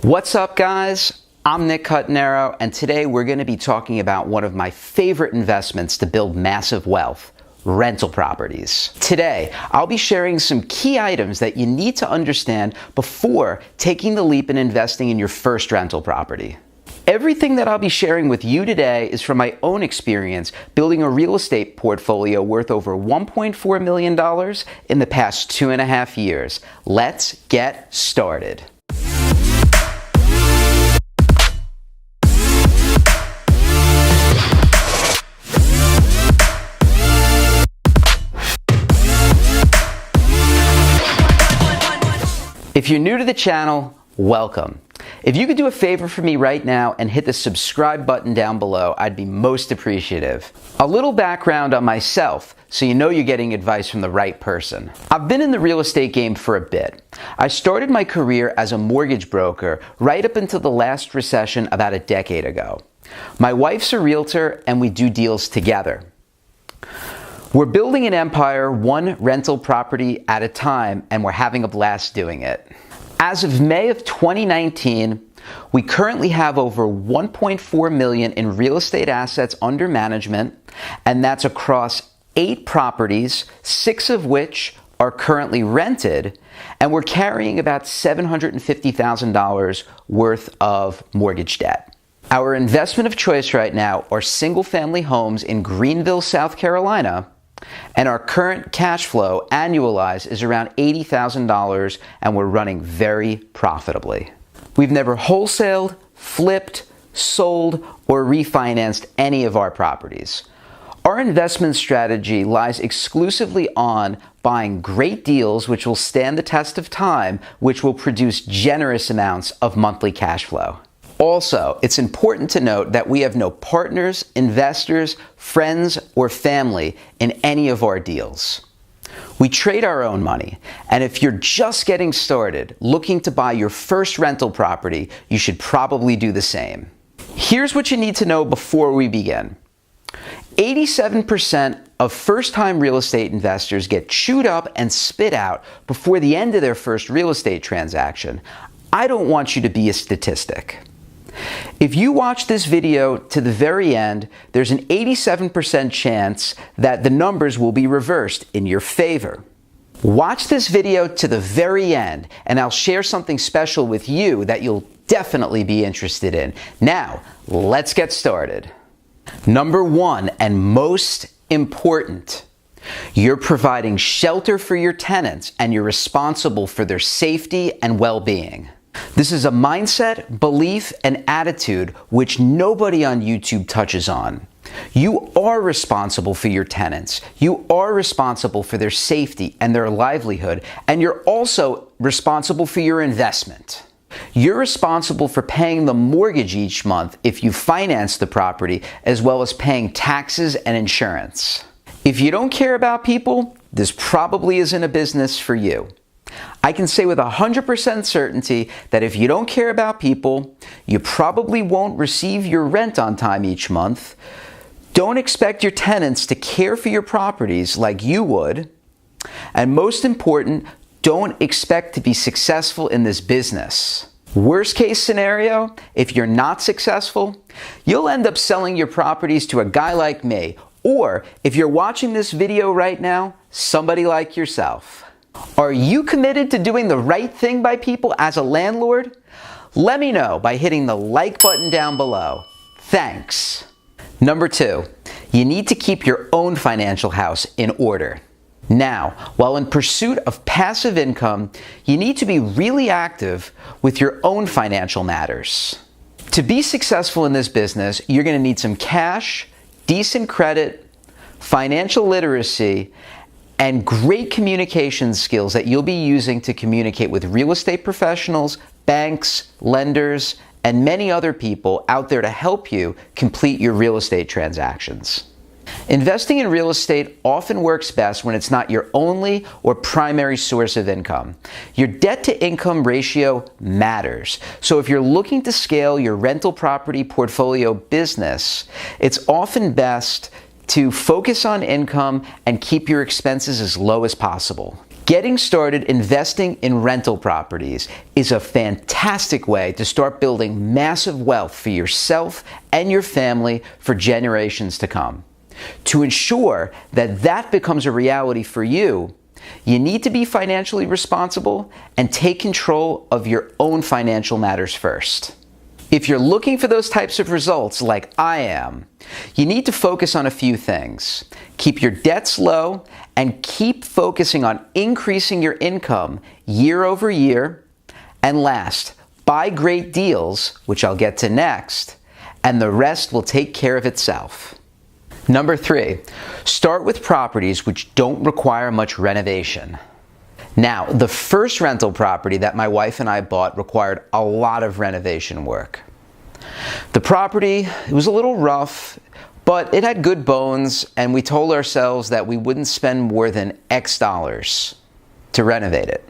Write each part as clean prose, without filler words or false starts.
What's up, guys? I'm Nick Cutinero, and today we're going to be talking about one of my favorite investments to build massive wealth: rental properties. Today, I'll be sharing some key items that you need to understand before taking the leap and investing in your first rental property. Everything that I'll be sharing with you today is from my own experience building a real estate portfolio worth over $1.4 million in the past 2.5 years. Let's get started. If you're new to the channel, welcome. If you could do a favor for me right now and hit the subscribe button down below, I'd be most appreciative. A little background on myself, so you know you're getting advice from the right person. I've been in the real estate game for a bit. I started my career as a mortgage broker right up until the last recession about a decade ago. My wife's a realtor and we do deals together. We're building an empire one rental property at a time, and we're having a blast doing it. As of May of 2019, we currently have over $1.4 million in real estate assets under management, and that's across 8 properties, 6 of which are currently rented, and we're carrying about $750,000 worth of mortgage debt. Our investment of choice right now are single-family homes in Greenville, South Carolina, and our current cash flow annualized is around $80,000, and we're running very profitably. We've never wholesaled, flipped, sold, or refinanced any of our properties. Our investment strategy lies exclusively on buying great deals which will stand the test of time, which will produce generous amounts of monthly cash flow. Also, it's important to note that we have no partners, investors, friends, or family in any of our deals. We trade our own money, and if you're just getting started, looking to buy your first rental property, you should probably do the same. Here's what you need to know before we begin. 87% of first-time real estate investors get chewed up and spit out before the end of their first real estate transaction. I don't want you to be a statistic. If you watch this video to the very end, there's an 87% chance that the numbers will be reversed in your favor. Watch this video to the very end, and I'll share something special with you that you'll definitely be interested in. Now, let's get started. Number 1, and most important, you're providing shelter for your tenants, and you're responsible for their safety and well-being. This is a mindset, belief, and attitude which nobody on YouTube touches on. You are responsible for your tenants. You are responsible for their safety and their livelihood, and you're also responsible for your investment. You're responsible for paying the mortgage each month if you finance the property, as well as paying taxes and insurance. If you don't care about people, this probably isn't a business for you. I can say with 100% certainty that if you don't care about people, you probably won't receive your rent on time each month. Don't expect your tenants to care for your properties like you would. And most important, don't expect to be successful in this business. Worst case scenario, if you're not successful, you'll end up selling your properties to a guy like me, or if you're watching this video right now, somebody like yourself. Are you committed to doing the right thing by people as a landlord? Let me know by hitting the like button down below. Thanks. Number 2, you need to keep your own financial house in order. Now, while in pursuit of passive income, you need to be really active with your own financial matters. To be successful in this business, you're going to need some cash, decent credit, financial literacy, and great communication skills that you'll be using to communicate with real estate professionals, banks, lenders, and many other people out there to help you complete your real estate transactions. Investing in real estate often works best when it's not your only or primary source of income. Your debt-to-income ratio matters. So if you're looking to scale your rental property portfolio business, it's often best to focus on income and keep your expenses as low as possible. Getting started investing in rental properties is a fantastic way to start building massive wealth for yourself and your family for generations to come. To ensure that that becomes a reality for you, you need to be financially responsible and take control of your own financial matters first. If you're looking for those types of results like I am, you need to focus on a few things. Keep your debts low and keep focusing on increasing your income year over year. And last, buy great deals, which I'll get to next, and the rest will take care of itself. Number 3, start with properties which don't require much renovation. Now, the first rental property that my wife and I bought required a lot of renovation work. The property, it was a little rough, but it had good bones, and we told ourselves that we wouldn't spend more than X dollars to renovate it.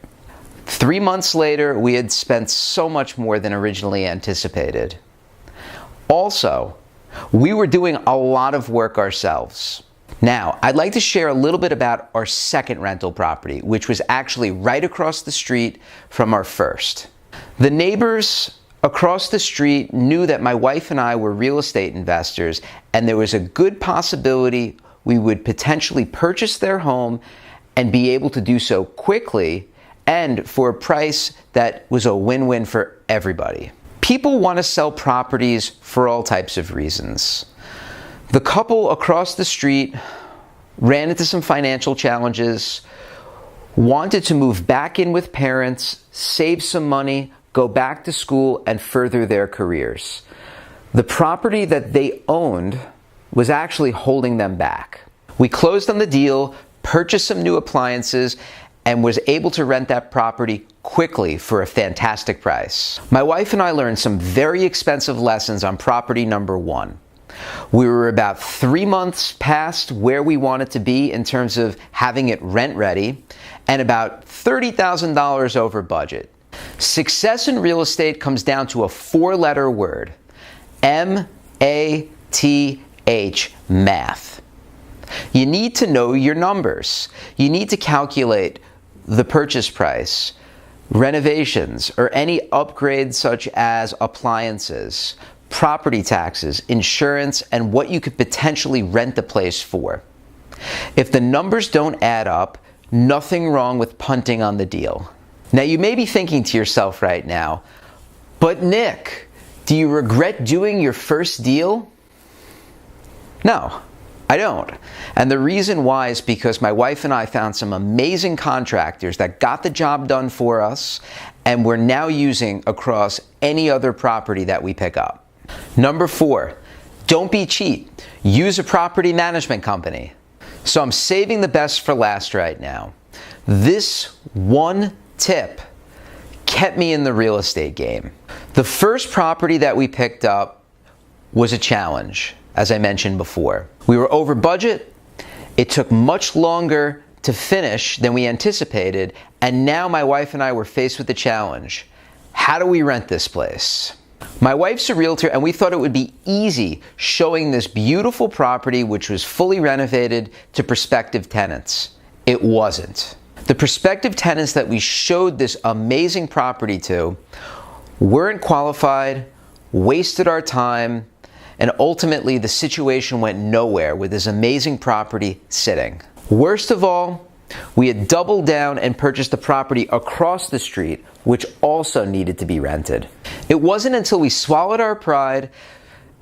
3 months later, we had spent so much more than originally anticipated. Also, we were doing a lot of work ourselves. Now, I'd like to share a little bit about our second rental property, which was actually right across the street from our first. The neighbors across the street knew that my wife and I were real estate investors, and there was a good possibility we would potentially purchase their home and be able to do so quickly and for a price that was a win-win for everybody. People want to sell properties for all types of reasons. The couple across the street ran into some financial challenges, wanted to move back in with parents, save some money, go back to school, and further their careers. The property that they owned was actually holding them back. We closed on the deal, purchased some new appliances, and was able to rent that property quickly for a fantastic price. My wife and I learned some very expensive lessons on property number 1. We were about 3 months past where we wanted to be in terms of having it rent ready and about $30,000 over budget. Success in real estate comes down to a 4-letter word: M-A-T-H, math. You need to know your numbers. You need to calculate the purchase price, renovations, or any upgrades such as appliances, property taxes, insurance, and what you could potentially rent the place for. If the numbers don't add up, nothing wrong with punting on the deal. Now, you may be thinking to yourself right now, but Nick, do you regret doing your first deal? No, I don't. And the reason why is because my wife and I found some amazing contractors that got the job done for us, and we're now using across any other property that we pick up. Number 4, don't be cheap. Use a property management company. So I'm saving the best for last right now. This one tip kept me in the real estate game. The first property that we picked up was a challenge, as I mentioned before. We were over budget. It took much longer to finish than we anticipated, and now my wife and I were faced with the challenge. How do we rent this place? My wife's a realtor, and we thought it would be easy showing this beautiful property, which was fully renovated, to prospective tenants. It wasn't. The prospective tenants that we showed this amazing property to weren't qualified, wasted our time, and ultimately the situation went nowhere with this amazing property sitting. Worst of all, we had doubled down and purchased the property across the street, which also needed to be rented. It wasn't until we swallowed our pride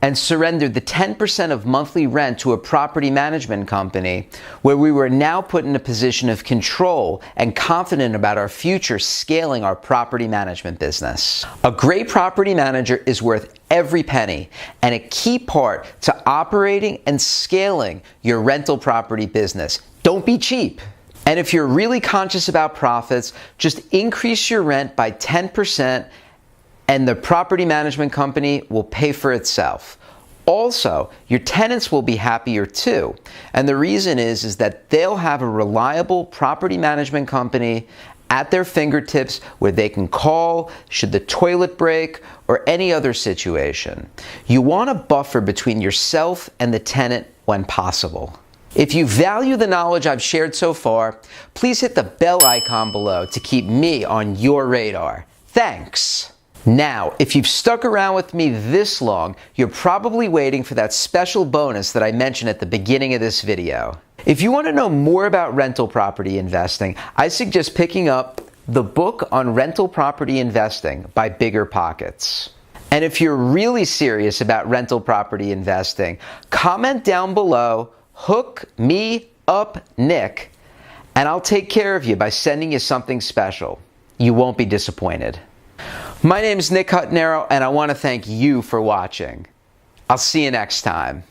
and surrendered the 10% of monthly rent to a property management company where we were now put in a position of control and confident about our future scaling our property management business. A great property manager is worth every penny and a key part to operating and scaling your rental property business. Don't be cheap. And if you're really conscious about profits, just increase your rent by 10% and the property management company will pay for itself. Also, your tenants will be happier too. And the reason is that they'll have a reliable property management company at their fingertips where they can call should the toilet break or any other situation. You want a buffer between yourself and the tenant when possible. If you value the knowledge I've shared so far, please hit the bell icon below to keep me on your radar. Thanks. Now, if you've stuck around with me this long, you're probably waiting for that special bonus that I mentioned at the beginning of this video. If you want to know more about rental property investing, I suggest picking up the book on rental property investing by Bigger Pockets. And if you're really serious about rental property investing, comment down below, "Hook me up, Nick," and I'll take care of you by sending you something special. You won't be disappointed. My name is Nick Hutnero, and I want to thank you for watching. I'll see you next time.